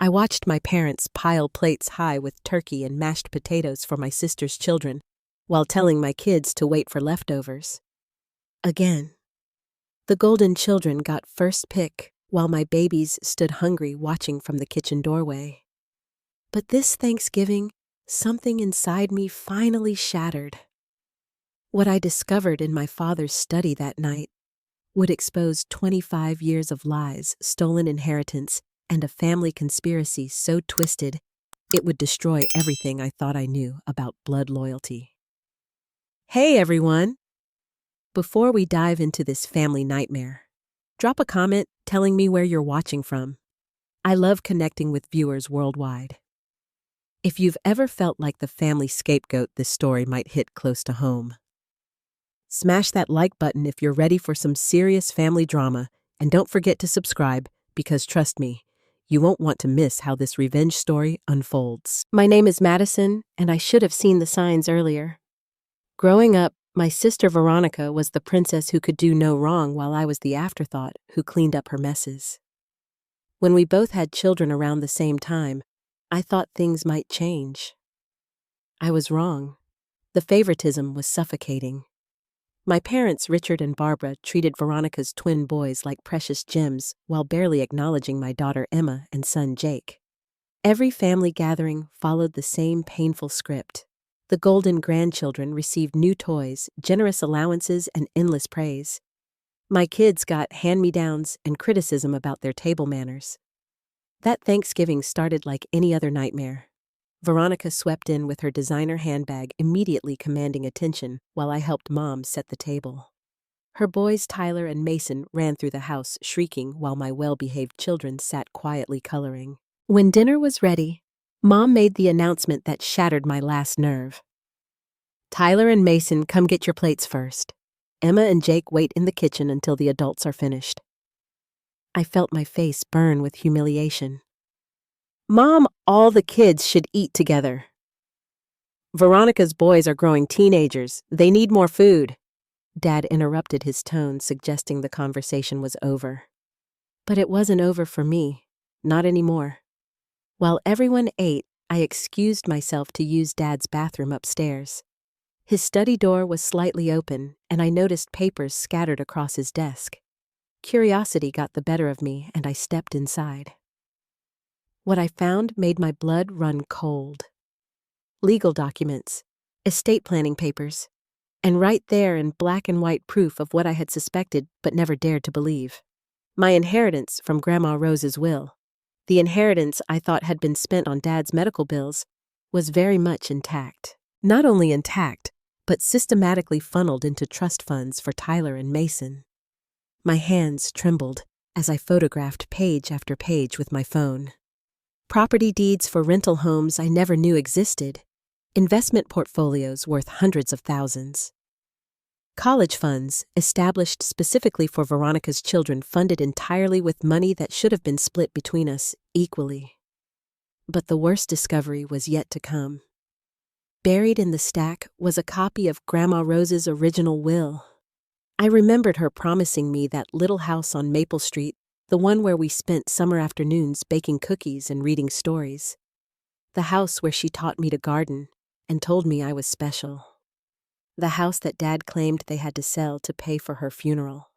I watched my parents pile plates high with turkey and mashed potatoes for my sister's children, while telling my kids to wait for leftovers. Again. The golden children got first pick, while my babies stood hungry watching from the kitchen doorway. But this Thanksgiving, something inside me finally shattered. What I discovered in my father's study that night would expose 25 years of lies, stolen inheritance, and a family conspiracy so twisted it would destroy everything I thought I knew about blood loyalty. Hey everyone! Before we dive into this family nightmare, drop a comment telling me where you're watching from. I love connecting with viewers worldwide. If you've ever felt like the family scapegoat, this story might hit close to home. Smash that like button if you're ready for some serious family drama, and don't forget to subscribe, because trust me, you won't want to miss how this revenge story unfolds. My name is Madison, and I should have seen the signs earlier. Growing up, my sister Veronica was the princess who could do no wrong, while I was the afterthought who cleaned up her messes. When we both had children around the same time, I thought things might change. I was wrong. The favoritism was suffocating. My parents, Richard and Barbara, treated Veronica's twin boys like precious gems while barely acknowledging my daughter Emma and son Jake. Every family gathering followed the same painful script. The golden grandchildren received new toys, generous allowances, and endless praise. My kids got hand-me-downs and criticism about their table manners. That Thanksgiving started like any other nightmare. Veronica swept in with her designer handbag, immediately commanding attention, while I helped Mom set the table. Her boys Tyler and Mason ran through the house shrieking while my well-behaved children sat quietly coloring. When dinner was ready, Mom made the announcement that shattered my last nerve. Tyler and Mason, come get your plates first. Emma and Jake wait in the kitchen until the adults are finished. I felt my face burn with humiliation. Mom, all the kids should eat together. Veronica's boys are growing teenagers. They need more food. Dad interrupted his tone, suggesting the conversation was over. But it wasn't over for me. Not anymore. While everyone ate, I excused myself to use Dad's bathroom upstairs. His study door was slightly open, and I noticed papers scattered across his desk. Curiosity got the better of me, and I stepped inside. What I found made my blood run cold. Legal documents, estate planning papers, and right there in black and white proof of what I had suspected but never dared to believe. My inheritance from Grandma Rose's will, the inheritance I thought had been spent on Dad's medical bills, was very much intact. Not only intact, but systematically funneled into trust funds for Tyler and Mason. My hands trembled as I photographed page after page with my phone. Property deeds for rental homes I never knew existed, investment portfolios worth hundreds of thousands. College funds, established specifically for Veronica's children, funded entirely with money that should have been split between us equally. But the worst discovery was yet to come. Buried in the stack was a copy of Grandma Rose's original will. I remembered her promising me that little house on Maple Street, the one where we spent summer afternoons baking cookies and reading stories. The house where she taught me to garden and told me I was special. The house that Dad claimed they had to sell to pay for her funeral.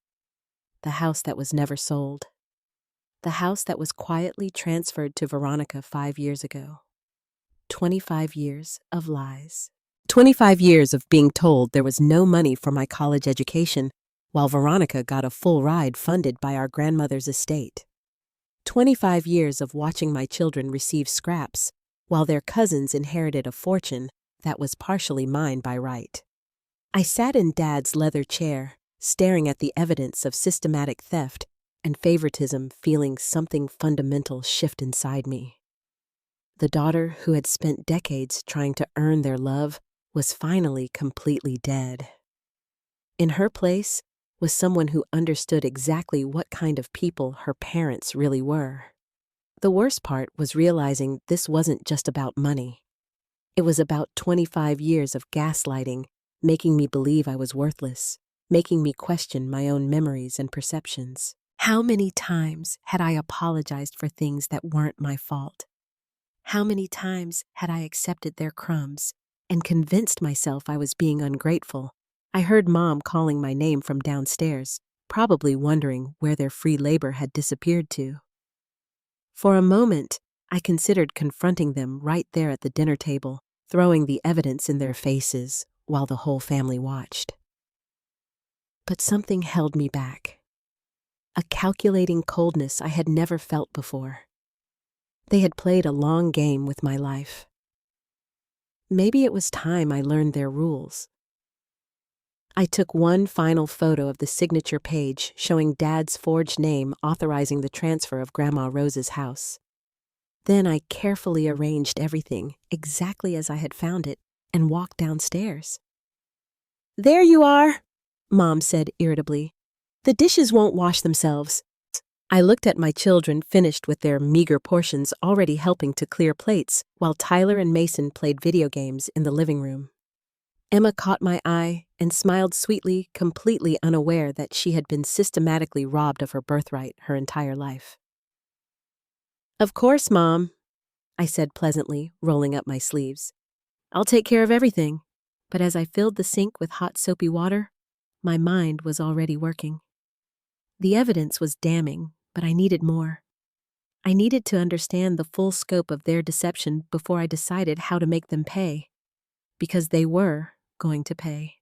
The house that was never sold. The house that was quietly transferred to Veronica 5 years ago. 25 years of lies. 25 years of being told there was no money for my college education, while Veronica got a full ride funded by our grandmother's estate. 25 years of watching my children receive scraps, while their cousins inherited a fortune that was partially mine by right. I sat in Dad's leather chair, staring at the evidence of systematic theft and favoritism, feeling something fundamental shift inside me. The daughter who had spent decades trying to earn their love was finally completely dead. In her place was someone who understood exactly what kind of people her parents really were. The worst part was realizing this wasn't just about money. It was about 25 years of gaslighting, making me believe I was worthless, making me question my own memories and perceptions. How many times had I apologized for things that weren't my fault? How many times had I accepted their crumbs and convinced myself I was being ungrateful? I heard Mom calling my name from downstairs, probably wondering where their free labor had disappeared to. For a moment, I considered confronting them right there at the dinner table, throwing the evidence in their faces while the whole family watched. But something held me back. A calculating coldness I had never felt before. They had played a long game with my life. Maybe it was time I learned their rules. I took one final photo of the signature page showing Dad's forged name authorizing the transfer of Grandma Rose's house. Then I carefully arranged everything exactly as I had found it and walked downstairs. "There you are," Mom said irritably. "The dishes won't wash themselves." I looked at my children finished with their meager portions already helping to clear plates while Tyler and Mason played video games in the living room. Emma caught my eye and smiled sweetly, completely unaware that she had been systematically robbed of her birthright her entire life. "Of course, Mom," I said pleasantly, rolling up my sleeves. "I'll take care of everything." But as I filled the sink with hot soapy water, my mind was already working. The evidence was damning, but I needed more. I needed to understand the full scope of their deception before I decided how to make them pay. Because they were going to pay.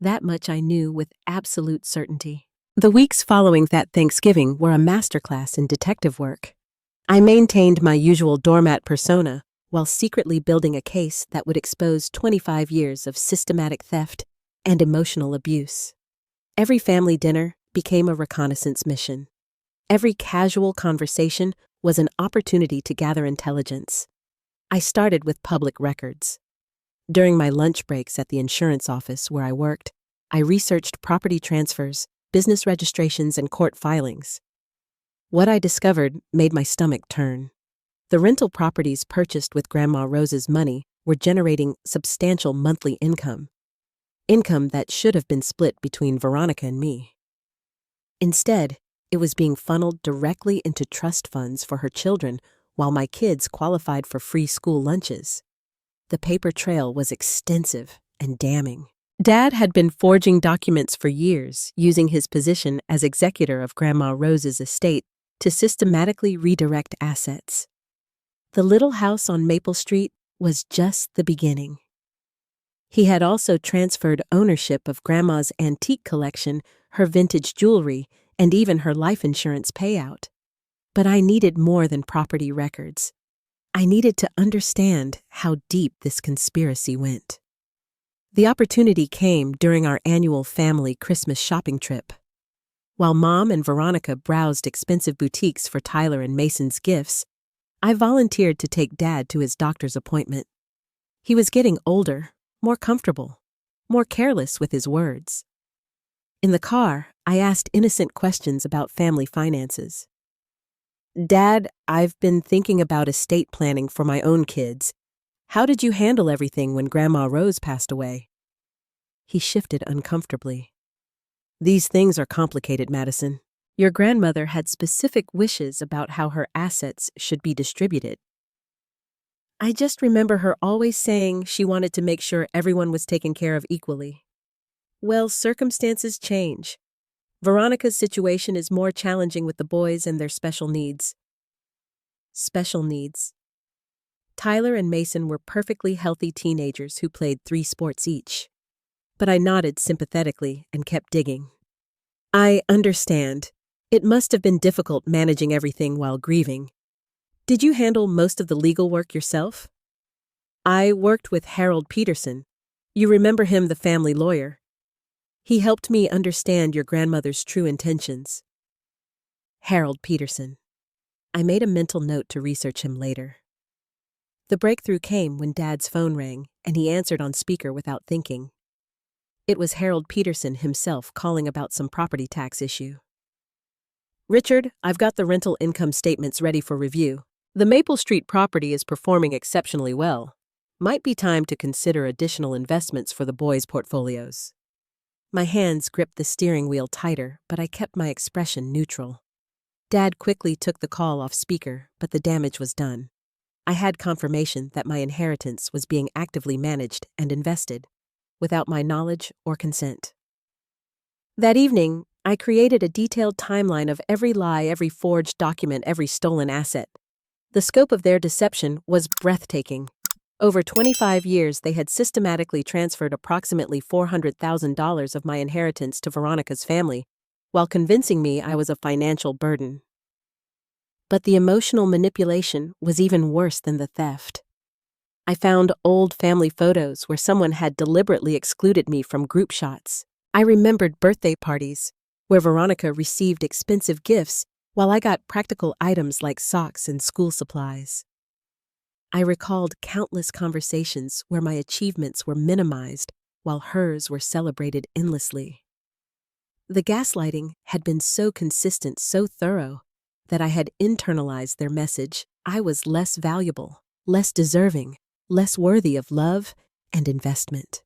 That much I knew with absolute certainty. The weeks following that Thanksgiving were a masterclass in detective work. I maintained my usual doormat persona while secretly building a case that would expose 25 years of systematic theft and emotional abuse. Every family dinner became a reconnaissance mission. Every casual conversation was an opportunity to gather intelligence. I started with public records. During my lunch breaks at the insurance office where I worked, I researched property transfers, business registrations, and court filings. What I discovered made my stomach turn. The rental properties purchased with Grandma Rose's money were generating substantial monthly income that should have been split between Veronica and me. Instead, it was being funneled directly into trust funds for her children while my kids qualified for free school lunches. The paper trail was extensive and damning. Dad had been forging documents for years, using his position as executor of Grandma Rose's estate to systematically redirect assets. The little house on Maple Street was just the beginning. He had also transferred ownership of Grandma's antique collection, her vintage jewelry, and even her life insurance payout. But I needed more than property records. I needed to understand how deep this conspiracy went. The opportunity came during our annual family Christmas shopping trip. While Mom and Veronica browsed expensive boutiques for Tyler and Mason's gifts, I volunteered to take Dad to his doctor's appointment. He was getting older, more comfortable, more careless with his words. In the car, I asked innocent questions about family finances. "Dad, I've been thinking about estate planning for my own kids. How did you handle everything when Grandma Rose passed away?" He shifted uncomfortably. "These things are complicated, Madison. Your grandmother had specific wishes about how her assets should be distributed. I just remember her always saying she wanted to make sure everyone was taken care of equally. Well, circumstances change. Veronica's situation is more challenging with the boys and their special needs." Special needs. Tyler and Mason were perfectly healthy teenagers who played 3 sports each. But I nodded sympathetically and kept digging. "I understand. It must have been difficult managing everything while grieving. Did you handle most of the legal work yourself?" "I worked with Harold Peterson. You remember him, the family lawyer. He helped me understand your grandmother's true intentions." Harold Peterson. I made a mental note to research him later. The breakthrough came when Dad's phone rang, and he answered on speaker without thinking. It was Harold Peterson himself calling about some property tax issue. "Richard, I've got the rental income statements ready for review. The Maple Street property is performing exceptionally well. Might be time to consider additional investments for the boys' portfolios." My hands gripped the steering wheel tighter, but I kept my expression neutral. Dad quickly took the call off speaker, but the damage was done. I had confirmation that my inheritance was being actively managed and invested, without my knowledge or consent. That evening, I created a detailed timeline of every lie, every forged document, every stolen asset. The scope of their deception was breathtaking. Over 25 years, they had systematically transferred approximately $400,000 of my inheritance to Veronica's family, while convincing me I was a financial burden. But the emotional manipulation was even worse than the theft. I found old family photos where someone had deliberately excluded me from group shots. I remembered birthday parties, where Veronica received expensive gifts while I got practical items like socks and school supplies. I recalled countless conversations where my achievements were minimized while hers were celebrated endlessly. The gaslighting had been so consistent, so thorough, that I had internalized their message. I was less valuable, less deserving, less worthy of love and investment.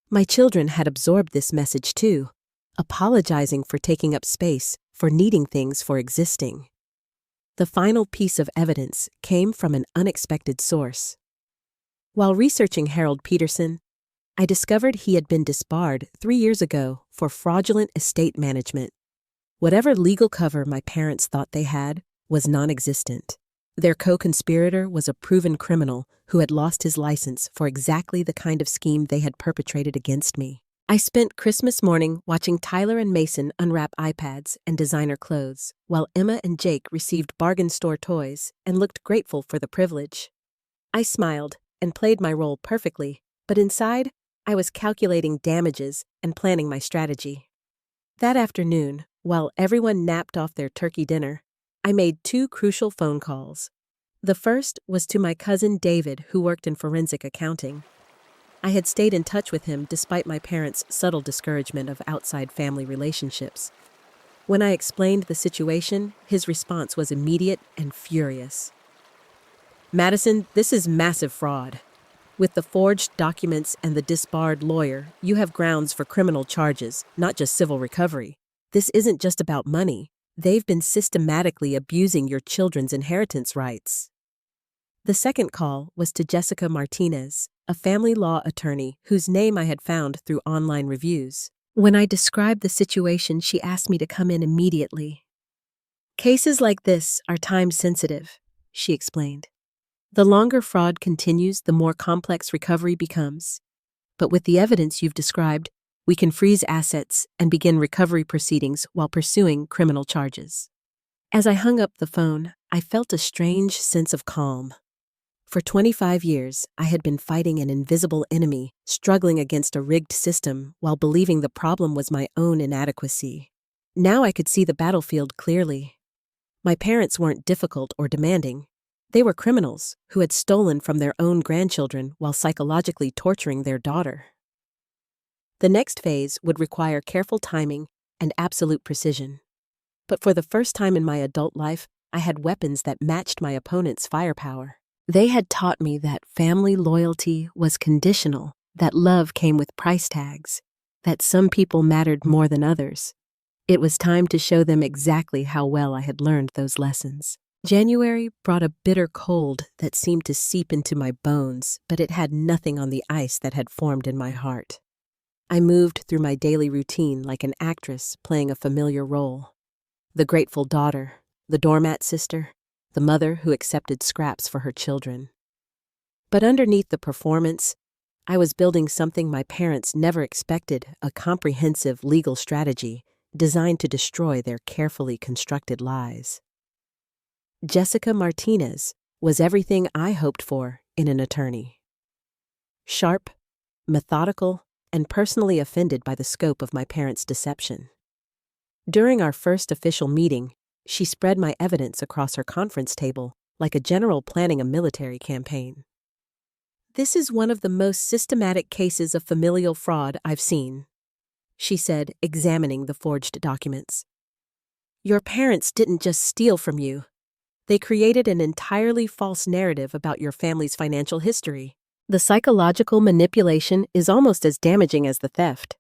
My children had absorbed this message too, apologizing for taking up space, for needing things, for existing. The final piece of evidence came from an unexpected source. While researching Harold Peterson, I discovered he had been disbarred 3 years ago for fraudulent estate management. Whatever legal cover my parents thought they had was non-existent. Their co-conspirator was a proven criminal who had lost his license for exactly the kind of scheme they had perpetrated against me. I spent Christmas morning watching Tyler and Mason unwrap iPads and designer clothes, while Emma and Jake received bargain store toys and looked grateful for the privilege. I smiled and played my role perfectly, but inside, I was calculating damages and planning my strategy. That afternoon, while everyone napped off their turkey dinner, I made 2 crucial phone calls. The first was to my cousin David, who worked in forensic accounting. I had stayed in touch with him despite my parents' subtle discouragement of outside family relationships. When I explained the situation, his response was immediate and furious. "Madison, this is massive fraud. With the forged documents and the disbarred lawyer, you have grounds for criminal charges, not just civil recovery. This isn't just about money. They've been systematically abusing your children's inheritance rights." The second call was to Jessica Martinez, a family law attorney whose name I had found through online reviews. When I described the situation, she asked me to come in immediately. "Cases like this are time-sensitive," she explained. "The longer fraud continues, the more complex recovery becomes. But with the evidence you've described, we can freeze assets and begin recovery proceedings while pursuing criminal charges." As I hung up the phone, I felt a strange sense of calm. For 25 years, I had been fighting an invisible enemy, struggling against a rigged system while believing the problem was my own inadequacy. Now I could see the battlefield clearly. My parents weren't difficult or demanding. They were criminals who had stolen from their own grandchildren while psychologically torturing their daughter. The next phase would require careful timing and absolute precision. But for the first time in my adult life, I had weapons that matched my opponent's firepower. They had taught me that family loyalty was conditional, that love came with price tags, that some people mattered more than others. It was time to show them exactly how well I had learned those lessons. January brought a bitter cold that seemed to seep into my bones, but it had nothing on the ice that had formed in my heart. I moved through my daily routine like an actress playing a familiar role. The grateful daughter, the doormat sister, the mother who accepted scraps for her children. But underneath the performance, I was building something my parents never expected, a comprehensive legal strategy designed to destroy their carefully constructed lies. Jessica Martinez was everything I hoped for in an attorney. Sharp, methodical, and personally offended by the scope of my parents' deception. During our first official meeting, she spread my evidence across her conference table like a general planning a military campaign. "This is one of the most systematic cases of familial fraud I've seen," she said, examining the forged documents. "Your parents didn't just steal from you. They created an entirely false narrative about your family's financial history. The psychological manipulation is almost as damaging as the theft."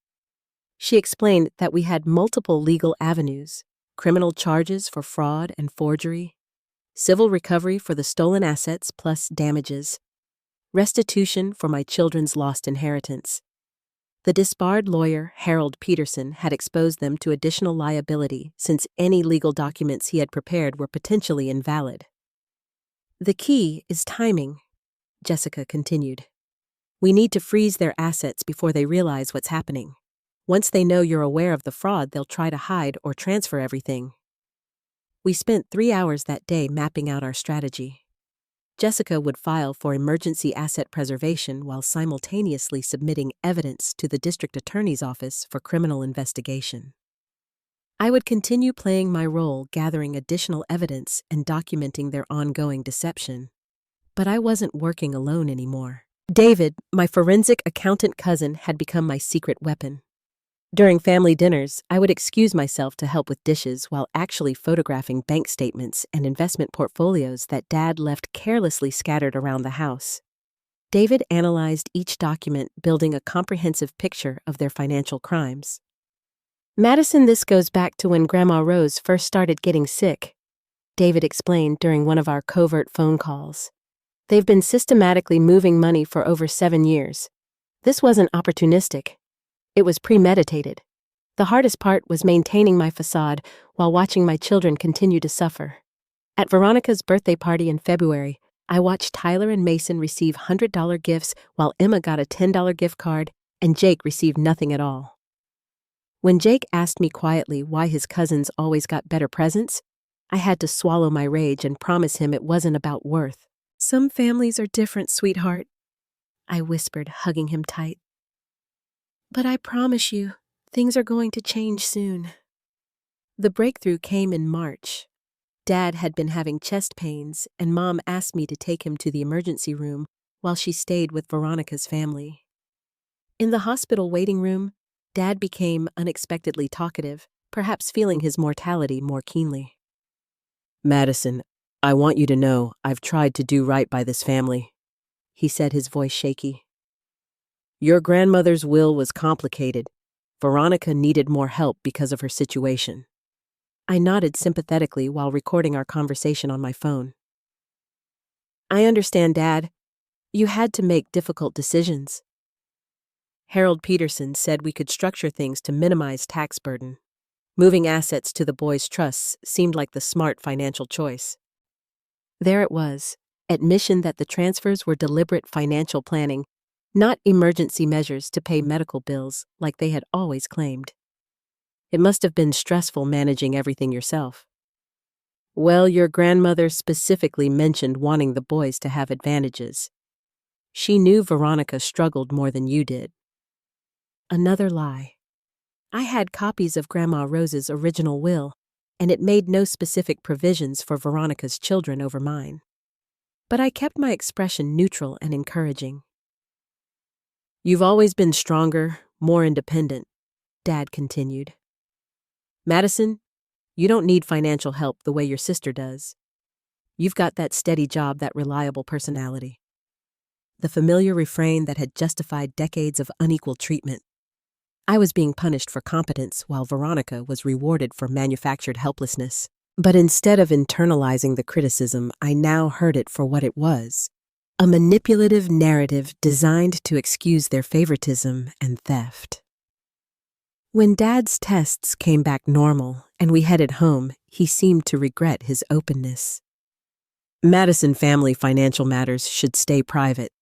She explained that we had multiple legal avenues: criminal charges for fraud and forgery, civil recovery for the stolen assets plus damages, restitution for my children's lost inheritance. The disbarred lawyer, Harold Peterson, had exposed them to additional liability since any legal documents he had prepared were potentially invalid. The key is timing, Jessica continued. We need to freeze their assets before they realize what's happening. Once they know you're aware of the fraud, they'll try to hide or transfer everything. We spent 3 hours that day mapping out our strategy. Jessica would file for emergency asset preservation while simultaneously submitting evidence to the district attorney's office for criminal investigation. I would continue playing my role, gathering additional evidence and documenting their ongoing deception. But I wasn't working alone anymore. David, my forensic accountant cousin, had become my secret weapon. During family dinners, I would excuse myself to help with dishes while actually photographing bank statements and investment portfolios that Dad left carelessly scattered around the house. David analyzed each document, building a comprehensive picture of their financial crimes. Madison, this goes back to when Grandma Rose first started getting sick, David explained during one of our covert phone calls. They've been systematically moving money for over 7 years. This wasn't opportunistic. It was premeditated. The hardest part was maintaining my facade while watching my children continue to suffer. At Veronica's birthday party in February, I watched Tyler and Mason receive $100 gifts while Emma got a $10 gift card and Jake received nothing at all. When Jake asked me quietly why his cousins always got better presents, I had to swallow my rage and promise him it wasn't about worth. Some families are different, sweetheart, I whispered, hugging him tight. But I promise you, things are going to change soon. The breakthrough came in March. Dad had been having chest pains, and Mom asked me to take him to the emergency room while she stayed with Veronica's family. In the hospital waiting room, Dad became unexpectedly talkative, perhaps feeling his mortality more keenly. Madison, I want you to know I've tried to do right by this family, he said, his voice shaky. Your grandmother's will was complicated. Veronica needed more help because of her situation. I nodded sympathetically while recording our conversation on my phone. I understand, Dad. You had to make difficult decisions. Harold Peterson said we could structure things to minimize tax burden. Moving assets to the boys' trusts seemed like the smart financial choice. There it was, admission that the transfers were deliberate financial planning, not emergency measures to pay medical bills like they had always claimed. It must have been stressful managing everything yourself. Well, your grandmother specifically mentioned wanting the boys to have advantages. She knew Veronica struggled more than you did. Another lie. I had copies of Grandma Rose's original will, and it made no specific provisions for Veronica's children over mine. But I kept my expression neutral and encouraging. You've always been stronger, more independent, Dad continued. Madison, you don't need financial help the way your sister does. You've got that steady job, that reliable personality. The familiar refrain that had justified decades of unequal treatment. I was being punished for competence while Veronica was rewarded for manufactured helplessness. But instead of internalizing the criticism, I now heard it for what it was. A manipulative narrative designed to excuse their favoritism and theft. When Dad's tests came back normal and we headed home, he seemed to regret his openness. Madison family financial matters should stay private.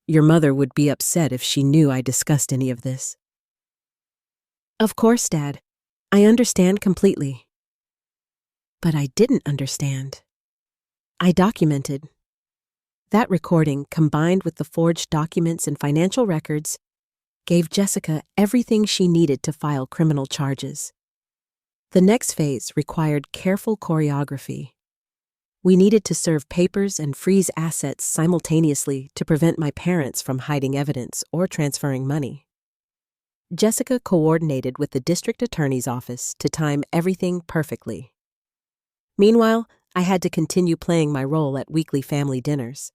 Your mother would be upset if she knew I discussed any of this. Of course, Dad. I understand completely. But I didn't understand. I documented. That recording, combined with the forged documents and financial records, gave Jessica everything she needed to file criminal charges. The next phase required careful choreography. We needed to serve papers and freeze assets simultaneously to prevent my parents from hiding evidence or transferring money. Jessica coordinated with the district attorney's office to time everything perfectly. Meanwhile, I had to continue playing my role at weekly family dinners.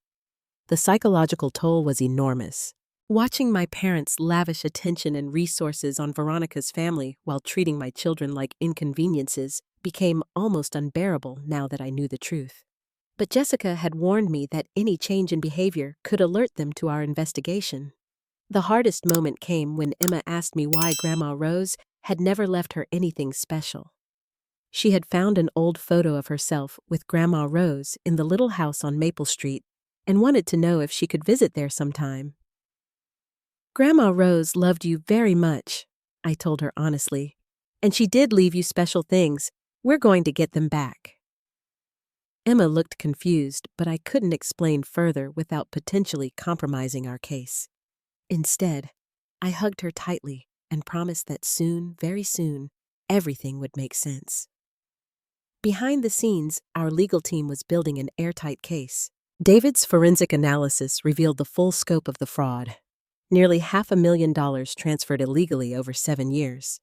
The psychological toll was enormous. Watching my parents lavish attention and resources on Veronica's family while treating my children like inconveniences became almost unbearable now that I knew the truth. But Jessica had warned me that any change in behavior could alert them to our investigation. The hardest moment came when Emma asked me why Grandma Rose had never left her anything special. She had found an old photo of herself with Grandma Rose in the little house on Maple Street and wanted to know if she could visit there sometime. "Grandma Rose loved you very much," I told her honestly, "and she did leave you special things. We're going to get them back." Emma looked confused, but I couldn't explain further without potentially compromising our case. Instead, I hugged her tightly and promised that soon, very soon, everything would make sense. Behind the scenes, our legal team was building an airtight case. David's forensic analysis revealed the full scope of the fraud. Nearly $500,000 transferred illegally over 7 years.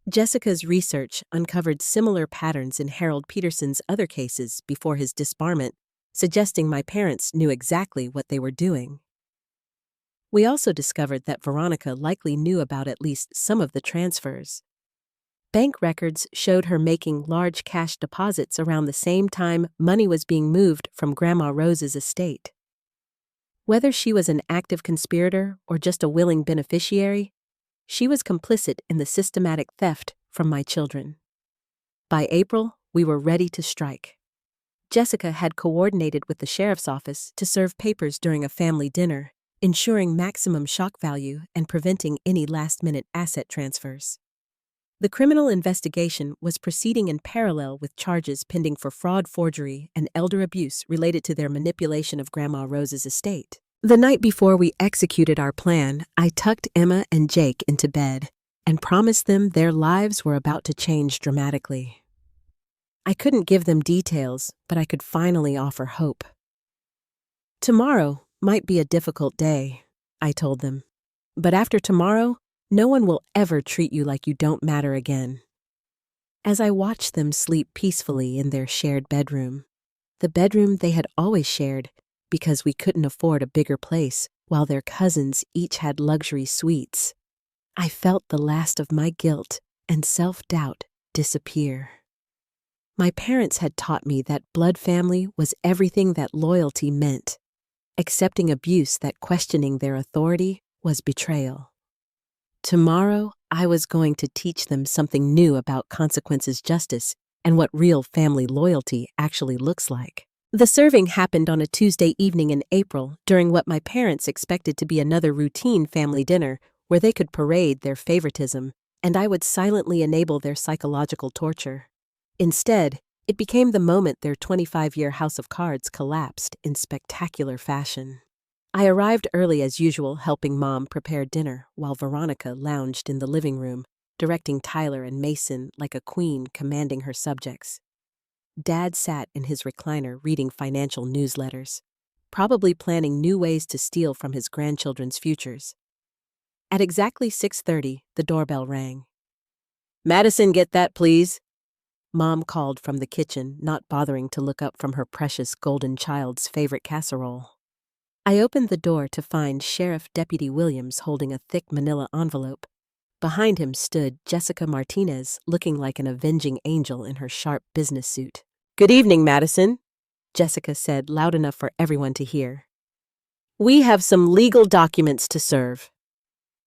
Jessica's research uncovered similar patterns in Harold Peterson's other cases before his disbarment, suggesting my parents knew exactly what they were doing. We also discovered that Veronica likely knew about at least some of the transfers. Bank records showed her making large cash deposits around the same time money was being moved from Grandma Rose's estate. Whether she was an active conspirator or just a willing beneficiary, she was complicit in the systematic theft from my children. By April, we were ready to strike. Jessica had coordinated with the sheriff's office to serve papers during a family dinner, ensuring maximum shock value and preventing any last-minute asset transfers. The criminal investigation was proceeding in parallel with charges pending for fraud, forgery, and elder abuse related to their manipulation of Grandma Rose's estate. The night before we executed our plan, I tucked Emma and Jake into bed and promised them their lives were about to change dramatically. I couldn't give them details, but I could finally offer hope. "Tomorrow might be a difficult day," I told them, "but after tomorrow, no one will ever treat you like you don't matter again." As I watched them sleep peacefully in their shared bedroom, the bedroom they had always shared because we couldn't afford a bigger place while their cousins each had luxury suites, I felt the last of my guilt and self-doubt disappear. My parents had taught me that blood family was everything that loyalty meant. Accepting abuse that questioning their authority was betrayal. Tomorrow, I was going to teach them something new about consequences justice and what real family loyalty actually looks like. The serving happened on a Tuesday evening in April during what my parents expected to be another routine family dinner where they could parade their favoritism and I would silently enable their psychological torture. Instead, it became the moment their 25-year house of cards collapsed in spectacular fashion. I arrived early as usual, helping Mom prepare dinner while Veronica lounged in the living room, directing Tyler and Mason like a queen commanding her subjects. Dad sat in his recliner reading financial newsletters, probably planning new ways to steal from his grandchildren's futures. At exactly 6:30, the doorbell rang. "Madison, get that, please," Mom called from the kitchen, not bothering to look up from her precious golden child's favorite casserole. I opened the door to find Sheriff Deputy Williams holding a thick manila envelope. Behind him stood Jessica Martinez, looking like an avenging angel in her sharp business suit. "Good evening, Madison," Jessica said loud enough for everyone to hear. "We have some legal documents to serve."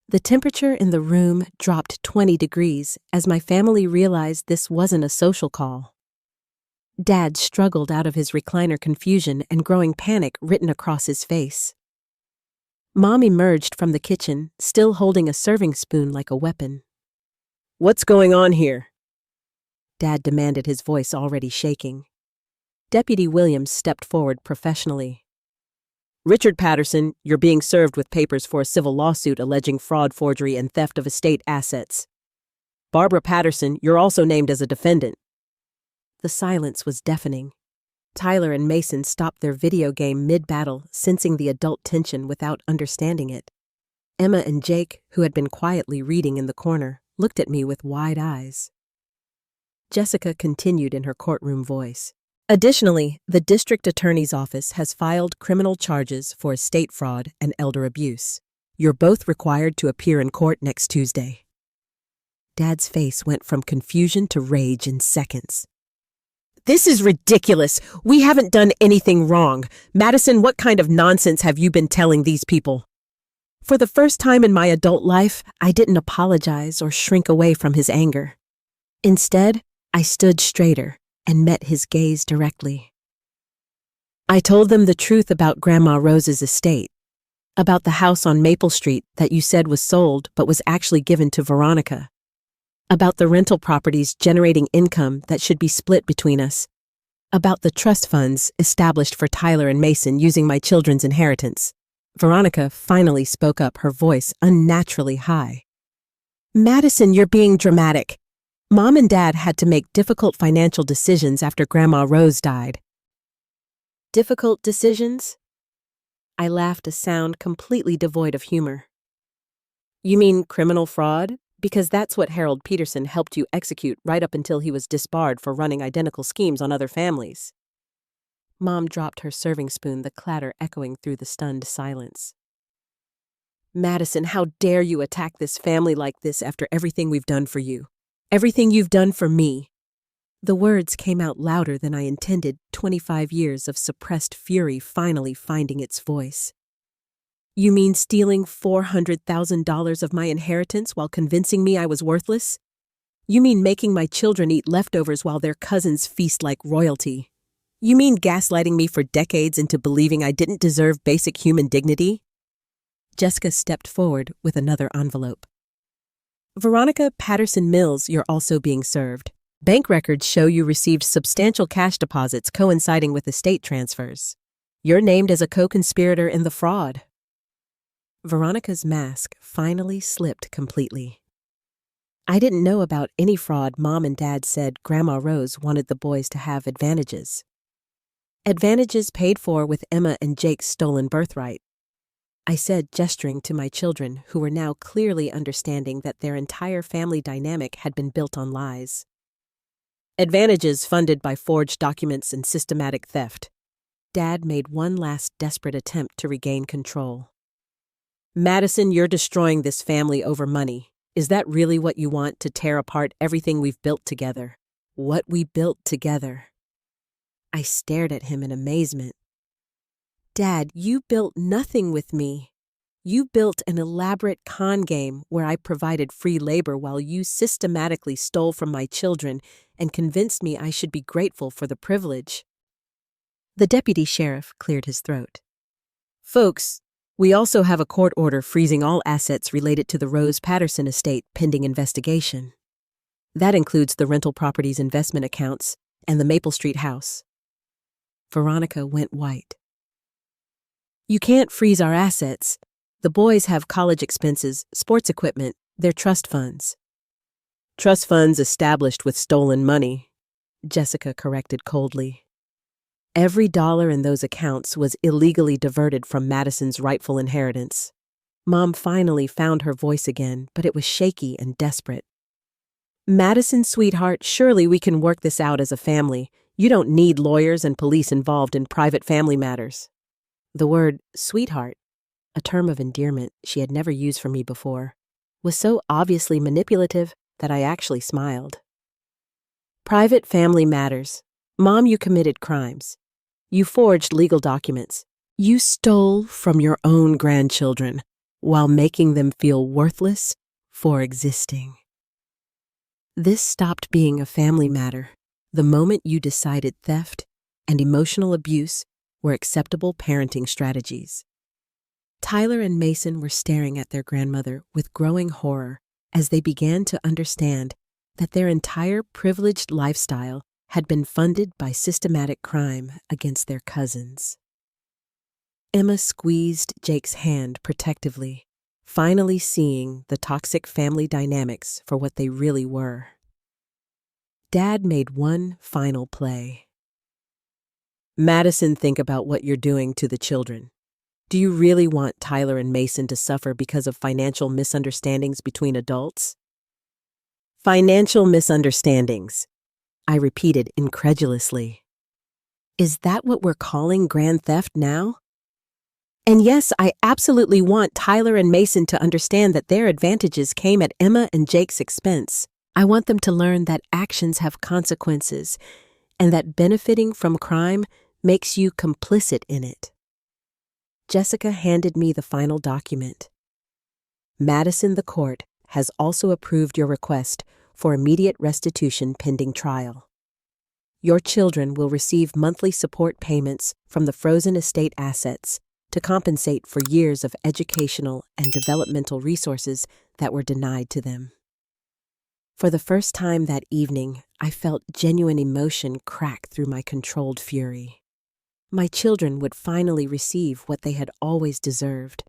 The temperature in the room dropped 20 degrees as my family realized this wasn't a social call. Dad struggled out of his recliner, confusion and growing panic written across his face. Mom emerged from the kitchen, still holding a serving spoon like a weapon. "What's going on here?" Dad demanded, his voice already shaking. Deputy Williams stepped forward professionally. "Richard Patterson, you're being served with papers for a civil lawsuit alleging fraud, forgery, and theft of estate assets. Barbara Patterson, you're also named as a defendant." The silence was deafening. Tyler and Mason stopped their video game mid-battle, sensing the adult tension without understanding it. Emma and Jake, who had been quietly reading in the corner, looked at me with wide eyes. Jessica continued in her courtroom voice. "Additionally, the district attorney's office has filed criminal charges for estate fraud and elder abuse. You're both required to appear in court next Tuesday." Dad's face went from confusion to rage in seconds. This is ridiculous. We haven't done anything wrong. Madison, what kind of nonsense have you been telling these people? For the first time in my adult life, I didn't apologize or shrink away from his anger. Instead, I stood straighter and met his gaze directly. I told them the truth about Grandma Rose's estate, about the house on Maple Street that you said was sold but was actually given to Veronica, about the rental properties generating income that should be split between us, about the trust funds established for Tyler and Mason using my children's inheritance. Veronica finally spoke up, her voice unnaturally high. Madison, you're being dramatic. Mom and Dad had to make difficult financial decisions after Grandma Rose died. Difficult decisions? I laughed, a sound completely devoid of humor. You mean criminal fraud? Because that's what Harold Peterson helped you execute right up until he was disbarred for running identical schemes on other families. Mom dropped her serving spoon, the clatter echoing through the stunned silence. Madison, how dare you attack this family like this after everything we've done for you? Everything you've done for me. The words came out louder than I intended, 25 years of suppressed fury finally finding its voice. You mean stealing $400,000 of my inheritance while convincing me I was worthless? You mean making my children eat leftovers while their cousins feast like royalty? You mean gaslighting me for decades into believing I didn't deserve basic human dignity? Jessica stepped forward with another envelope. Veronica Patterson Mills, you're also being served. Bank records show you received substantial cash deposits coinciding with estate transfers. You're named as a co-conspirator in the fraud. Veronica's mask finally slipped completely. I didn't know about any fraud. Mom and Dad said Grandma Rose wanted the boys to have advantages. Advantages paid for with Emma and Jake's stolen birthright. I said, gesturing to my children, who were now clearly understanding that their entire family dynamic had been built on lies. Advantages funded by forged documents and systematic theft. Dad made one last desperate attempt to regain control. Madison, you're destroying this family over money. Is that really what you want, to tear apart everything we've built together? What we built together? I stared at him in amazement. Dad, you built nothing with me. You built an elaborate con game where I provided free labor while you systematically stole from my children and convinced me I should be grateful for the privilege. The deputy sheriff cleared his throat. Folks, we also have a court order freezing all assets related to the Rose Patterson estate pending investigation. That includes the rental properties investment accounts and the Maple Street house. Veronica went white. You can't freeze our assets. The boys have college expenses, sports equipment, their trust funds. Trust funds established with stolen money, Jessica corrected coldly. Every dollar in those accounts was illegally diverted from Madison's rightful inheritance. Mom finally found her voice again, but it was shaky and desperate. Madison, sweetheart, surely we can work this out as a family. You don't need lawyers and police involved in private family matters. The word sweetheart, a term of endearment she had never used for me before, was so obviously manipulative that I actually smiled. Private family matters. Mom, you committed crimes. You forged legal documents. You stole from your own grandchildren while making them feel worthless for existing. This stopped being a family matter the moment you decided theft and emotional abuse were acceptable parenting strategies. Tyler and Mason were staring at their grandmother with growing horror as they began to understand that their entire privileged lifestyle had been funded by systematic crime against their cousins. Emma squeezed Jake's hand protectively, finally seeing the toxic family dynamics for what they really were. Dad made one final play. Madison, think about what you're doing to the children. Do you really want Tyler and Mason to suffer because of financial misunderstandings between adults? Financial misunderstandings, I repeated incredulously. Is that what we're calling grand theft now? And yes, I absolutely want Tyler and Mason to understand that their advantages came at Emma and Jake's expense. I want them to learn that actions have consequences and that benefiting from crime makes you complicit in it. Jessica handed me the final document. Madison, the court, has also approved your request for immediate restitution pending trial. Your children will receive monthly support payments from the frozen estate assets to compensate for years of educational and developmental resources that were denied to them. For the first time that evening, I felt genuine emotion crack through my controlled fury. My children would finally receive what they had always deserved,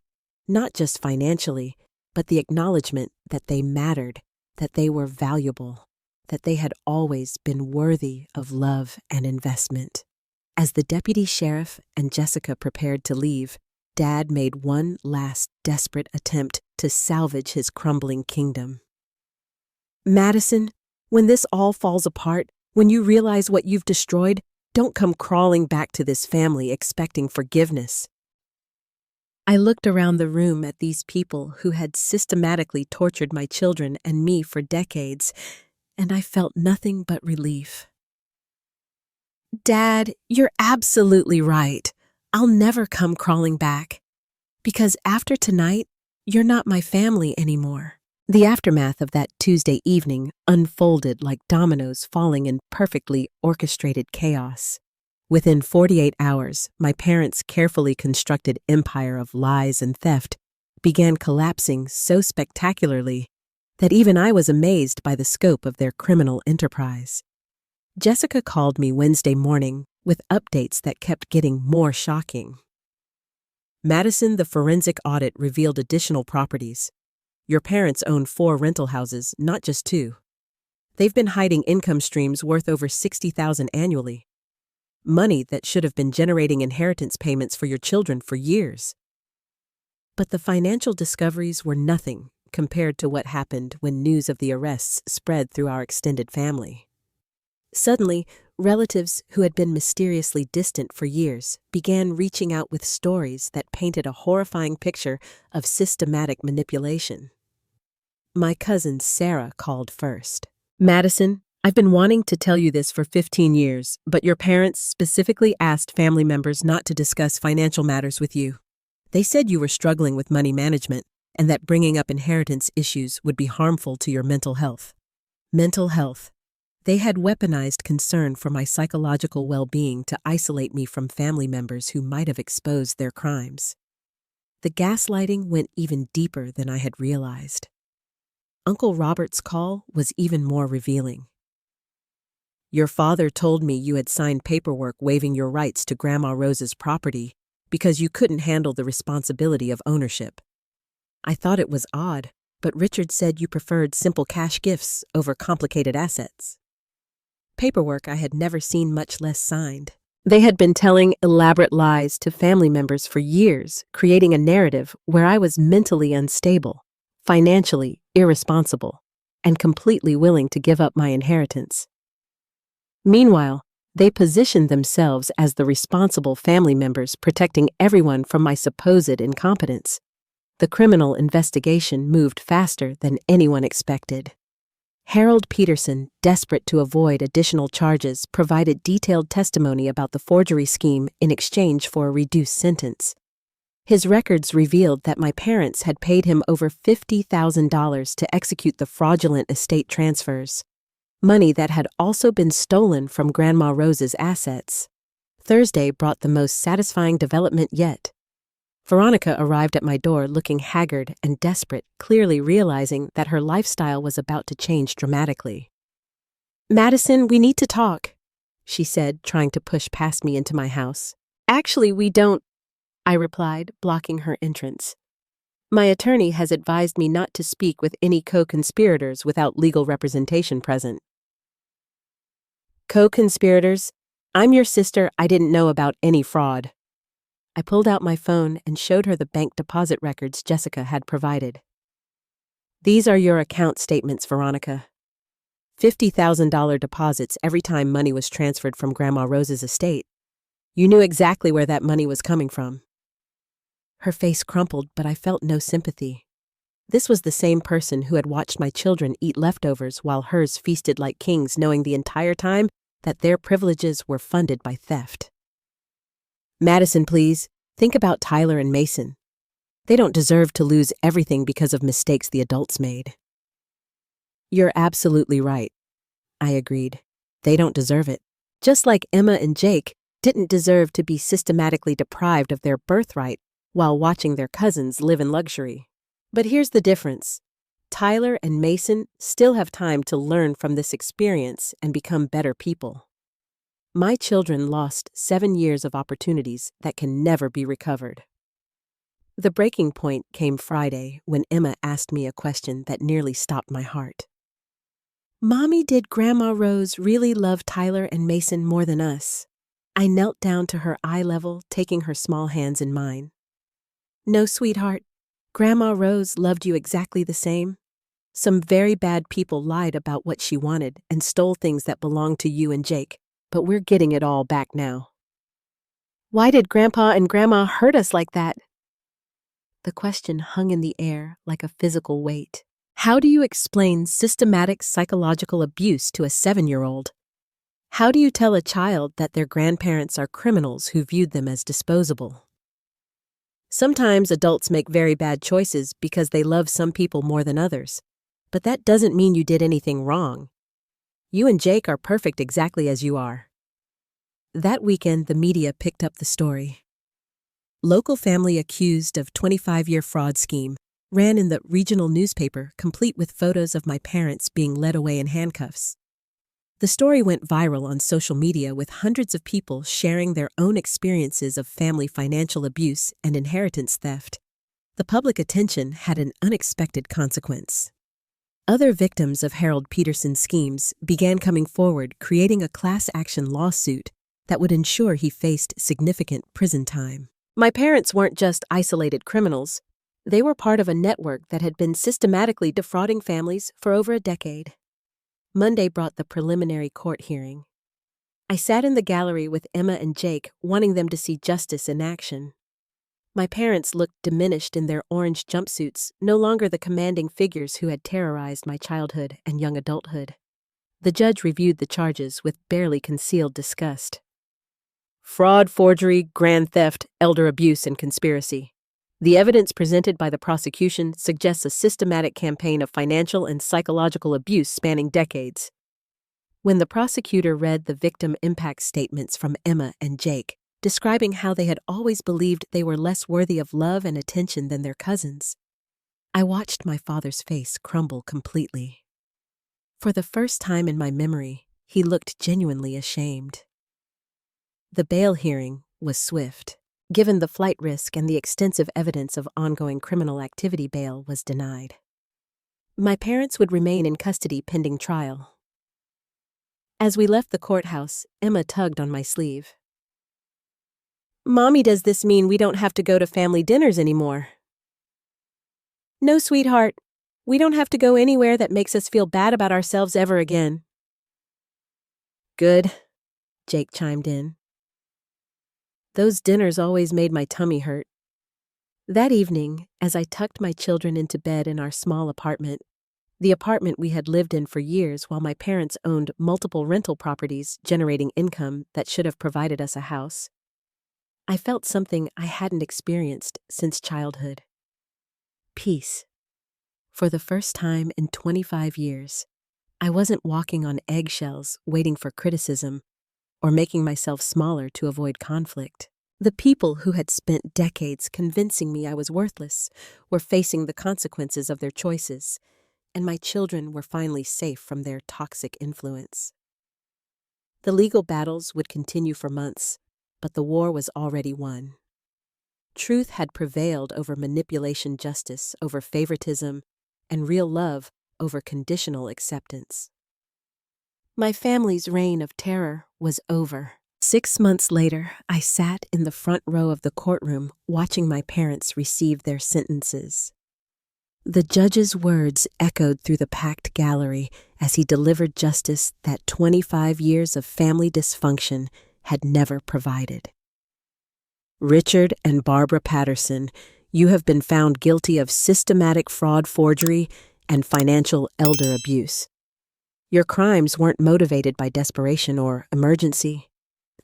not just financially, but the acknowledgement that they mattered, that they were valuable, that they had always been worthy of love and investment. As the deputy sheriff and Jessica prepared to leave, Dad made one last desperate attempt to salvage his crumbling kingdom. Madison, when this all falls apart, when you realize what you've destroyed, don't come crawling back to this family expecting forgiveness. I looked around the room at these people who had systematically tortured my children and me for decades, and I felt nothing but relief. Dad, you're absolutely right. I'll never come crawling back. Because after tonight, you're not my family anymore. The aftermath of that Tuesday evening unfolded like dominoes falling in perfectly orchestrated chaos. Within 48 hours, my parents' carefully constructed empire of lies and theft began collapsing so spectacularly that even I was amazed by the scope of their criminal enterprise. Jessica called me Wednesday morning with updates that kept getting more shocking. Madison, the forensic audit revealed additional properties. Your parents own 4 rental houses, not just 2. They've been hiding income streams worth over $60,000 annually. Money that should have been generating inheritance payments for your children for years. But the financial discoveries were nothing compared to what happened when news of the arrests spread through our extended family. Suddenly, relatives who had been mysteriously distant for years began reaching out with stories that painted a horrifying picture of systematic manipulation. My cousin Sarah called first. Madison, I've been wanting to tell you this for 15 years, but your parents specifically asked family members not to discuss financial matters with you. They said you were struggling with money management and that bringing up inheritance issues would be harmful to your mental health. Mental health. They had weaponized concern for my psychological well-being to isolate me from family members who might have exposed their crimes. The gaslighting went even deeper than I had realized. Uncle Robert's call was even more revealing. Your father told me you had signed paperwork waiving your rights to Grandma Rose's property because you couldn't handle the responsibility of ownership. I thought it was odd, but Richard said you preferred simple cash gifts over complicated assets. Paperwork I had never seen, much less signed. They had been telling elaborate lies to family members for years, creating a narrative where I was mentally unstable, financially irresponsible, and completely willing to give up my inheritance. Meanwhile, they positioned themselves as the responsible family members protecting everyone from my supposed incompetence. The criminal investigation moved faster than anyone expected. Harold Peterson, desperate to avoid additional charges, provided detailed testimony about the forgery scheme in exchange for a reduced sentence. His records revealed that my parents had paid him over $50,000 to execute the fraudulent estate transfers, money that had also been stolen from Grandma Rose's assets. Thursday brought the most satisfying development yet. Veronica arrived at my door looking haggard and desperate, clearly realizing that her lifestyle was about to change dramatically. Madison, we need to talk, she said, trying to push past me into my house. Actually, we don't, I replied, blocking her entrance. My attorney has advised me not to speak with any co-conspirators without legal representation present. Co-conspirators? I'm your sister. I didn't know about any fraud. I pulled out my phone and showed her the bank deposit records Jessica had provided. These are your account statements, Veronica. $50,000 deposits every time money was transferred from Grandma Rose's estate. You knew exactly where that money was coming from. Her face crumpled, but I felt no sympathy. This was the same person who had watched my children eat leftovers while hers feasted like kings, knowing the entire time that their privileges were funded by theft. Madison, please, think about Tyler and Mason. They don't deserve to lose everything because of mistakes the adults made. You're absolutely right, I agreed. They don't deserve it. Just like Emma and Jake didn't deserve to be systematically deprived of their birthright while watching their cousins live in luxury. But here's the difference. Tyler and Mason still have time to learn from this experience and become better people. My children lost 7 years of opportunities that can never be recovered. The breaking point came Friday when Emma asked me a question that nearly stopped my heart. Mommy, did Grandma Rose really love Tyler and Mason more than us? I knelt down to her eye level, taking her small hands in mine. No, sweetheart. Grandma Rose loved you exactly the same. Some very bad people lied about what she wanted and stole things that belonged to you and Jake, but we're getting it all back now. Why did Grandpa and Grandma hurt us like that? The question hung in the air like a physical weight. How do you explain systematic psychological abuse to a 7-year-old? How do you tell a child that their grandparents are criminals who viewed them as disposable? Sometimes adults make very bad choices because they love some people more than others, but that doesn't mean you did anything wrong. You and Jake are perfect exactly as you are. That weekend, the media picked up the story. Local family accused of 25-year fraud scheme ran in the regional newspaper, complete with photos of my parents being led away in handcuffs. The story went viral on social media, with hundreds of people sharing their own experiences of family financial abuse and inheritance theft. The public attention had an unexpected consequence. Other victims of Harold Peterson's schemes began coming forward, creating a class action lawsuit that would ensure he faced significant prison time. My parents weren't just isolated criminals. They were part of a network that had been systematically defrauding families for over a decade. Monday brought the preliminary court hearing. I sat in the gallery with Emma and Jake, wanting them to see justice in action. My parents looked diminished in their orange jumpsuits, no longer the commanding figures who had terrorized my childhood and young adulthood. The judge reviewed the charges with barely concealed disgust. Fraud, forgery, grand theft, elder abuse, and conspiracy. The evidence presented by the prosecution suggests a systematic campaign of financial and psychological abuse spanning decades. When the prosecutor read the victim impact statements from Emma and Jake, describing how they had always believed they were less worthy of love and attention than their cousins, I watched my father's face crumble completely. For the first time in my memory, he looked genuinely ashamed. The bail hearing was swift. Given the flight risk and the extensive evidence of ongoing criminal activity, bail was denied. My parents would remain in custody pending trial. As we left the courthouse, Emma tugged on my sleeve. Mommy, does this mean we don't have to go to family dinners anymore? No, sweetheart. We don't have to go anywhere that makes us feel bad about ourselves ever again. Good, Jake chimed in. Those dinners always made my tummy hurt. That evening, as I tucked my children into bed in our small apartment, the apartment we had lived in for years while my parents owned multiple rental properties generating income that should have provided us a house, I felt something I hadn't experienced since childhood. Peace. For the first time in 25 years, I wasn't walking on eggshells waiting for criticism or making myself smaller to avoid conflict. The people who had spent decades convincing me I was worthless were facing the consequences of their choices, and my children were finally safe from their toxic influence. The legal battles would continue for months, but the war was already won. Truth had prevailed over manipulation, justice over favoritism, and real love over conditional acceptance. My family's reign of terror was over. 6 months later, I sat in the front row of the courtroom watching my parents receive their sentences. The judge's words echoed through the packed gallery as he delivered justice that 25 years of family dysfunction had never provided. Richard and Barbara Patterson, you have been found guilty of systematic fraud, forgery, and financial elder abuse. Your crimes weren't motivated by desperation or emergency.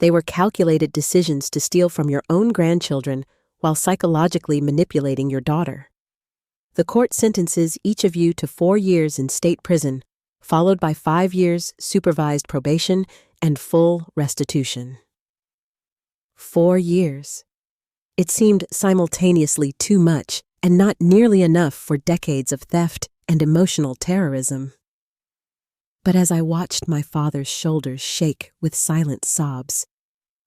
They were calculated decisions to steal from your own grandchildren while psychologically manipulating your daughter. The court sentences each of you to 4 years in state prison, followed by 5 years supervised probation and full restitution. 4 years. It seemed simultaneously too much and not nearly enough for decades of theft and emotional terrorism. But as I watched my father's shoulders shake with silent sobs,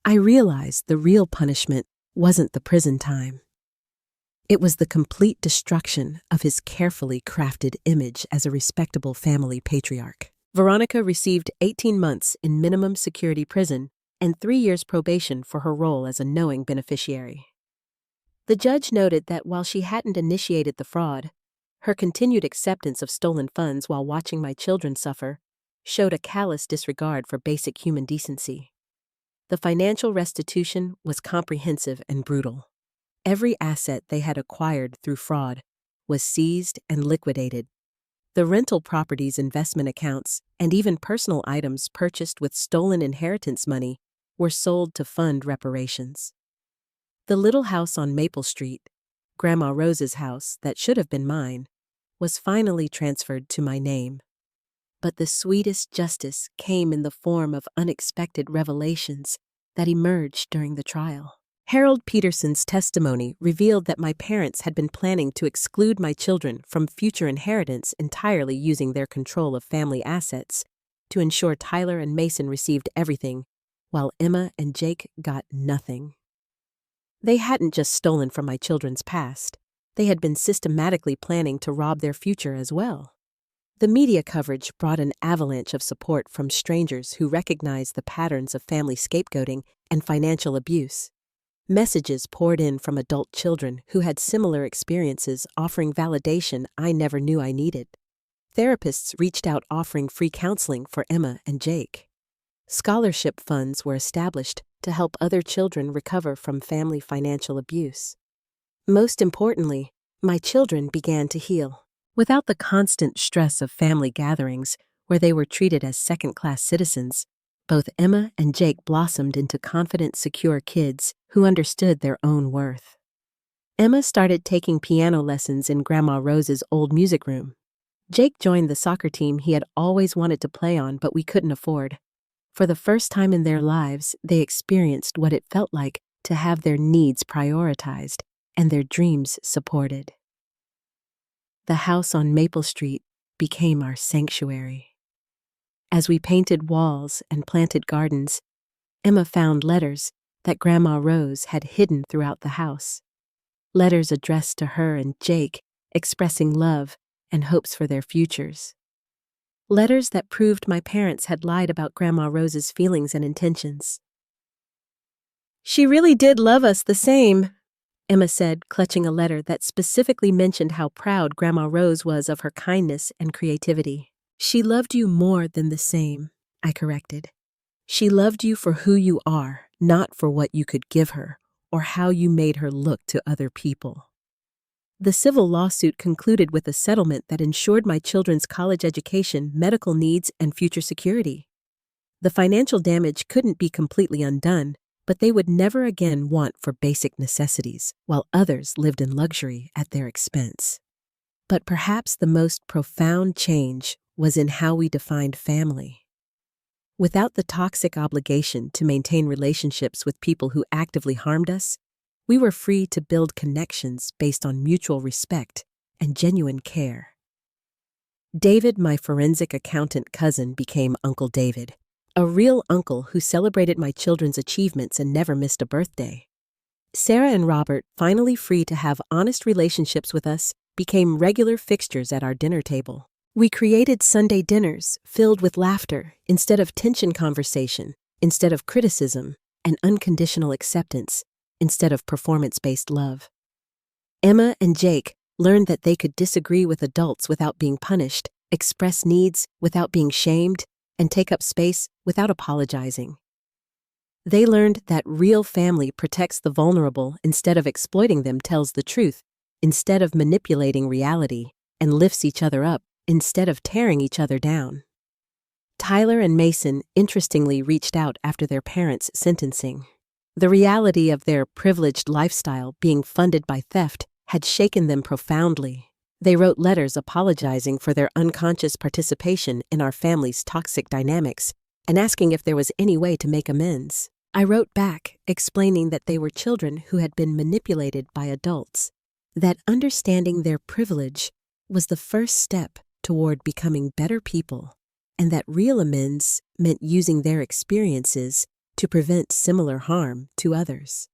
I realized the real punishment wasn't the prison time. It was the complete destruction of his carefully crafted image as a respectable family patriarch. Veronica received 18 months in minimum security prison and 3 years probation for her role as a knowing beneficiary. The judge noted that while she hadn't initiated the fraud, her continued acceptance of stolen funds while watching my children suffer showed a callous disregard for basic human decency. The financial restitution was comprehensive and brutal. Every asset they had acquired through fraud was seized and liquidated. The rental properties, investment accounts, and even personal items purchased with stolen inheritance money were sold to fund reparations. The little house on Maple Street, Grandma Rose's house that should have been mine, was finally transferred to my name. But the sweetest justice came in the form of unexpected revelations that emerged during the trial. Harold Peterson's testimony revealed that my parents had been planning to exclude my children from future inheritance entirely using their control of family assets to ensure Tyler and Mason received everything, while Emma and Jake got nothing. They hadn't just stolen from my children's past, they had been systematically planning to rob their future as well. The media coverage brought an avalanche of support from strangers who recognized the patterns of family scapegoating and financial abuse. Messages poured in from adult children who had similar experiences, offering validation I never knew I needed. Therapists reached out offering free counseling for Emma and Jake. Scholarship funds were established to help other children recover from family financial abuse. Most importantly, my children began to heal. Without the constant stress of family gatherings where they were treated as second-class citizens, both Emma and Jake blossomed into confident, secure kids who understood their own worth. Emma started taking piano lessons in Grandma Rose's old music room. Jake joined the soccer team he had always wanted to play on but we couldn't afford. For the first time in their lives, they experienced what it felt like to have their needs prioritized and their dreams supported. The house on Maple Street became our sanctuary. As we painted walls and planted gardens, Emma found letters that Grandma Rose had hidden throughout the house. Letters addressed to her and Jake, expressing love and hopes for their futures. Letters that proved my parents had lied about Grandma Rose's feelings and intentions. "She really did love us the same," Emma said, clutching a letter that specifically mentioned how proud Grandma Rose was of her kindness and creativity. "She loved you more than the same," I corrected. "She loved you for who you are, not for what you could give her or how you made her look to other people." The civil lawsuit concluded with a settlement that ensured my children's college education, medical needs, and future security. The financial damage couldn't be completely undone, but they would never again want for basic necessities, while others lived in luxury at their expense. But perhaps the most profound change was in how we defined family. Without the toxic obligation to maintain relationships with people who actively harmed us, we were free to build connections based on mutual respect and genuine care. David, my forensic accountant cousin, became Uncle David, a real uncle who celebrated my children's achievements and never missed a birthday. Sarah and Robert, finally free to have honest relationships with us, became regular fixtures at our dinner table. We created Sunday dinners filled with laughter instead of tension, conversation instead of criticism, and unconditional acceptance instead of performance-based love. Emma and Jake learned that they could disagree with adults without being punished, express needs without being shamed, and take up space without apologizing. They learned that real family protects the vulnerable instead of exploiting them, tells the truth instead of manipulating reality, and lifts each other up instead of tearing each other down. Tyler and Mason interestingly reached out after their parents' sentencing. The reality of their privileged lifestyle being funded by theft had shaken them profoundly. They wrote letters apologizing for their unconscious participation in our family's toxic dynamics and asking if there was any way to make amends. I wrote back, explaining that they were children who had been manipulated by adults, that understanding their privilege was the first step toward becoming better people, and that real amends meant using their experiences to prevent similar harm to others.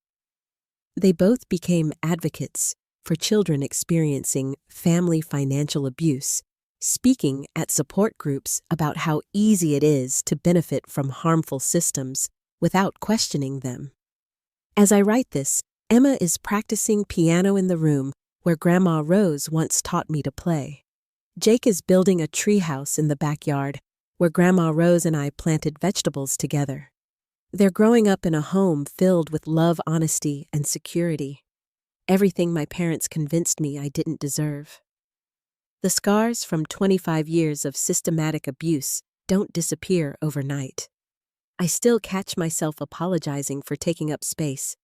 They both became advocates for children experiencing family financial abuse, speaking at support groups about how easy it is to benefit from harmful systems without questioning them. As I write this, Emma is practicing piano in the room where Grandma Rose once taught me to play. Jake is building a treehouse in the backyard where Grandma Rose and I planted vegetables together. They're growing up in a home filled with love, honesty, and security. Everything my parents convinced me I didn't deserve. The scars from 25 years of systematic abuse don't disappear overnight. I still catch myself apologizing for taking up space,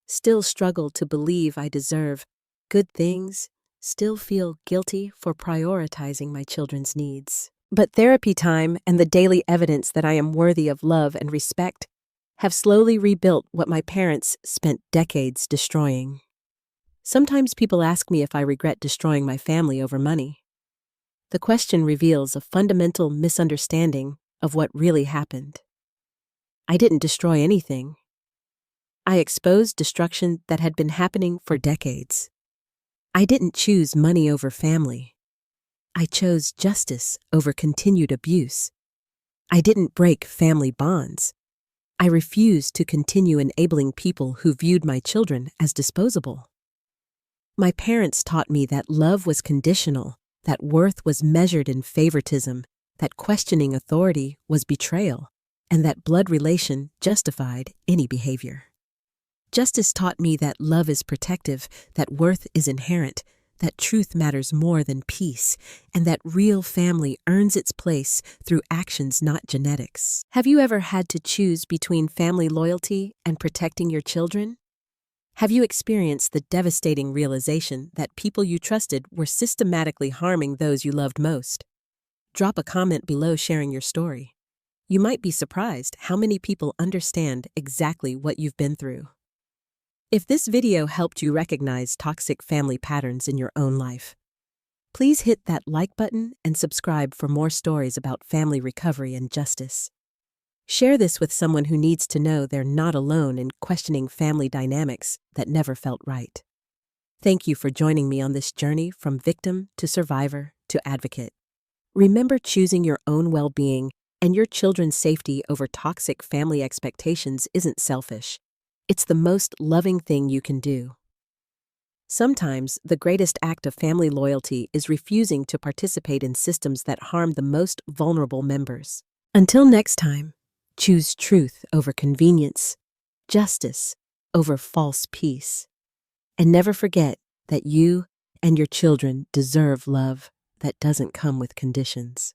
still struggle to believe I deserve good things, still feel guilty for prioritizing my children's needs. But therapy time and the daily evidence that I am worthy of love and respect have slowly rebuilt what my parents spent decades destroying. Sometimes people ask me if I regret destroying my family over money. The question reveals a fundamental misunderstanding of what really happened. I didn't destroy anything. I exposed destruction that had been happening for decades. I didn't choose money over family. I chose justice over continued abuse. I didn't break family bonds. I refused to continue enabling people who viewed my children as disposable. My parents taught me that love was conditional, that worth was measured in favoritism, that questioning authority was betrayal, and that blood relation justified any behavior. Justice taught me that love is protective, that worth is inherent, that truth matters more than peace, and that real family earns its place through actions, not genetics. Have you ever had to choose between family loyalty and protecting your children? Have you experienced the devastating realization that people you trusted were systematically harming those you loved most? Drop a comment below sharing your story. You might be surprised how many people understand exactly what you've been through. If this video helped you recognize toxic family patterns in your own life, please hit that like button and subscribe for more stories about family recovery and justice. Share this with someone who needs to know they're not alone in questioning family dynamics that never felt right. Thank you for joining me on this journey from victim to survivor to advocate. Remember, choosing your own well-being and your children's safety over toxic family expectations isn't selfish. It's the most loving thing you can do. Sometimes the greatest act of family loyalty is refusing to participate in systems that harm the most vulnerable members. Until next time, choose truth over convenience, justice over false peace, and never forget that you and your children deserve love that doesn't come with conditions.